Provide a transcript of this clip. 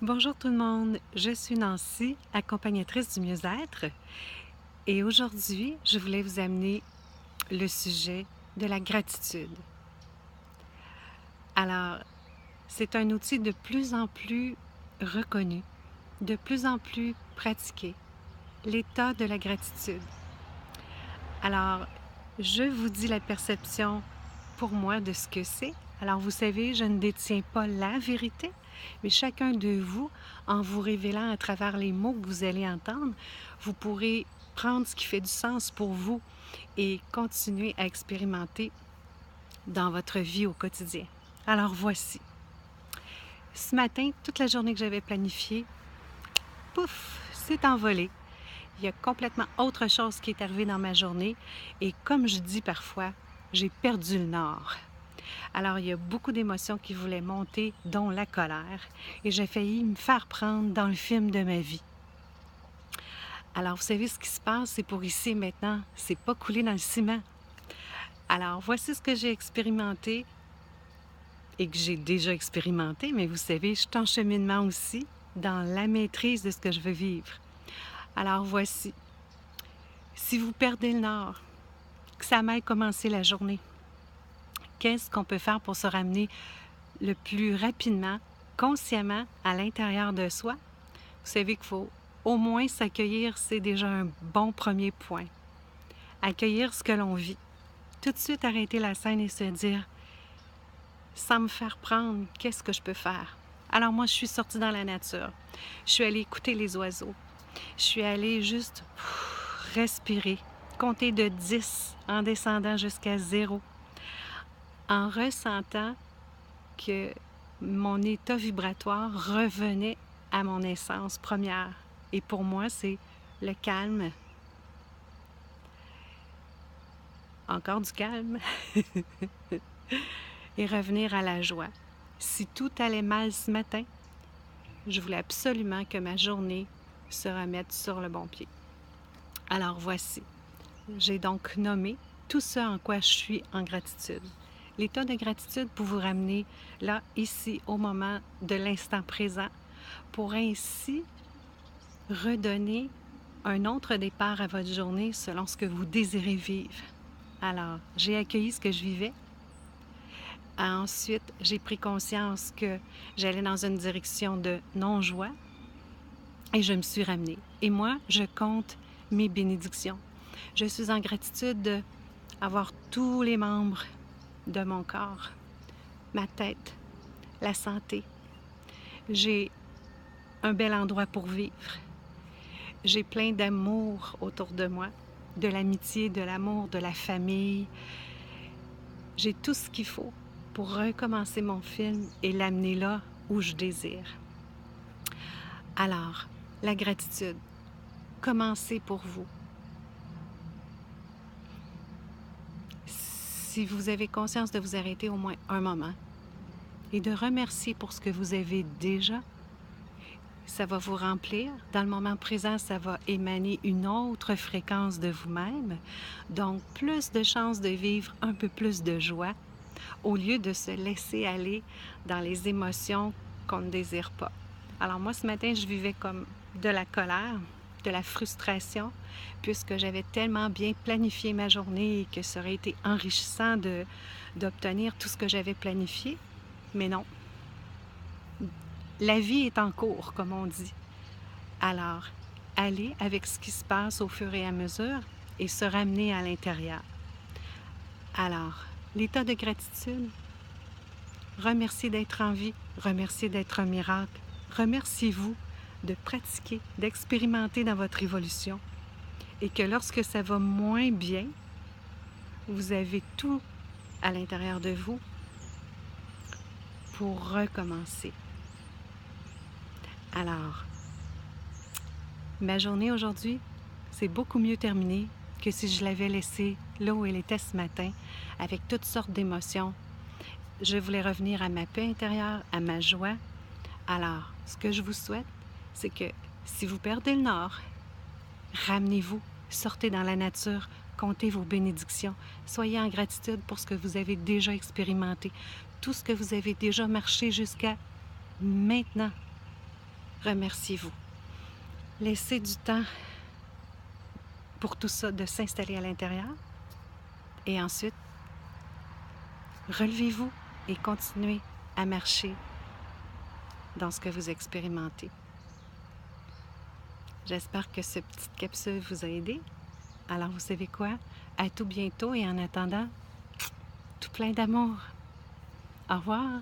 Bonjour tout le monde, je suis Nancy, accompagnatrice du mieux-être et aujourd'hui, je voulais vous amener le sujet de la gratitude. Alors, c'est un outil de plus en plus reconnu, de plus en plus pratiqué, l'état de la gratitude. Alors, je vous dis la perception pour moi de ce que c'est. Alors, vous savez, je ne détiens pas la vérité, mais chacun de vous, en vous révélant à travers les mots que vous allez entendre, vous pourrez prendre ce qui fait du sens pour vous et continuer à expérimenter dans votre vie au quotidien. Alors, voici. Ce matin, toute la journée que j'avais planifiée, pouf, s'est envolée. Il y a complètement autre chose qui est arrivé dans ma journée et comme je dis parfois, j'ai perdu le nord. Alors, il y a beaucoup d'émotions qui voulaient monter, dont la colère, et j'ai failli me faire prendre dans le film de ma vie. Alors, vous savez ce qui se passe, c'est pour ici et maintenant, c'est pas coulé dans le ciment. Alors, voici ce que j'ai expérimenté et que j'ai déjà expérimenté, mais vous savez, je suis en cheminement aussi dans la maîtrise de ce que je veux vivre. Alors, voici. Si vous perdez le nord, que ça m'aille commencer la journée, qu'est-ce qu'on peut faire pour se ramener le plus rapidement, consciemment, à l'intérieur de soi? Vous savez qu'il faut au moins s'accueillir, c'est déjà un bon premier point. Accueillir ce que l'on vit. Tout de suite arrêter la scène et se dire, sans me faire prendre, qu'est-ce que je peux faire? Alors moi, je suis sortie dans la nature. Je suis allée écouter les oiseaux. Je suis allée juste respirer, compter de 10 en descendant jusqu'à 0, en ressentant que mon état vibratoire revenait à mon essence première. Et pour moi, c'est le calme. Encore du calme. Et revenir à la joie. Si tout allait mal ce matin, je voulais absolument que ma journée se remette sur le bon pied. Alors voici. J'ai donc nommé tout ce en quoi je suis en gratitude. L'état de gratitude pour vous ramener là, ici, au moment de l'instant présent, pour ainsi redonner un autre départ à votre journée selon ce que vous désirez vivre. Alors, j'ai accueilli ce que je vivais. Ensuite, j'ai pris conscience que j'allais dans une direction de non-joie et je me suis ramenée. Et moi, je compte mes bénédictions. Je suis en gratitude d'avoir tous les membres de mon corps, ma tête, la santé. J'ai un bel endroit pour vivre. J'ai plein d'amour autour de moi, de l'amitié, de l'amour, de la famille. J'ai tout ce qu'il faut pour recommencer mon film et l'amener là où je désire. Alors, la gratitude, commencez pour vous. Si vous avez conscience de vous arrêter au moins un moment et de remercier pour ce que vous avez déjà, ça va vous remplir. Dans le moment présent, ça va émaner une autre fréquence de vous-même. Donc, plus de chances de vivre un peu plus de joie au lieu de se laisser aller dans les émotions qu'on ne désire pas. Alors moi, ce matin, je vivais comme de la colère, de la frustration, puisque j'avais tellement bien planifié ma journée et que ça aurait été enrichissant d'obtenir tout ce que j'avais planifié. Mais non. La vie est en cours, comme on dit. Alors, aller avec ce qui se passe au fur et à mesure et se ramener à l'intérieur. Alors, l'état de gratitude, remerciez d'être en vie, remerciez d'être un miracle, remerciez-vous de pratiquer, d'expérimenter dans votre évolution et que lorsque ça va moins bien, vous avez tout à l'intérieur de vous pour recommencer. Alors, ma journée aujourd'hui, c'est beaucoup mieux terminé que si je l'avais laissée là où elle était ce matin, avec toutes sortes d'émotions. Je voulais revenir à ma paix intérieure, à ma joie. Alors, ce que je vous souhaite, c'est que si vous perdez le nord, ramenez-vous, sortez dans la nature, comptez vos bénédictions, soyez en gratitude pour ce que vous avez déjà expérimenté, tout ce que vous avez déjà marché jusqu'à maintenant. remerciez-vous. Laissez du temps pour tout ça de s'installer à l'intérieur. Et ensuite, relevez-vous et continuez à marcher dans ce que vous expérimentez. J'espère que cette petite capsule vous a aidé. Alors, vous savez quoi? À tout bientôt et en attendant, tout plein d'amour. Au revoir!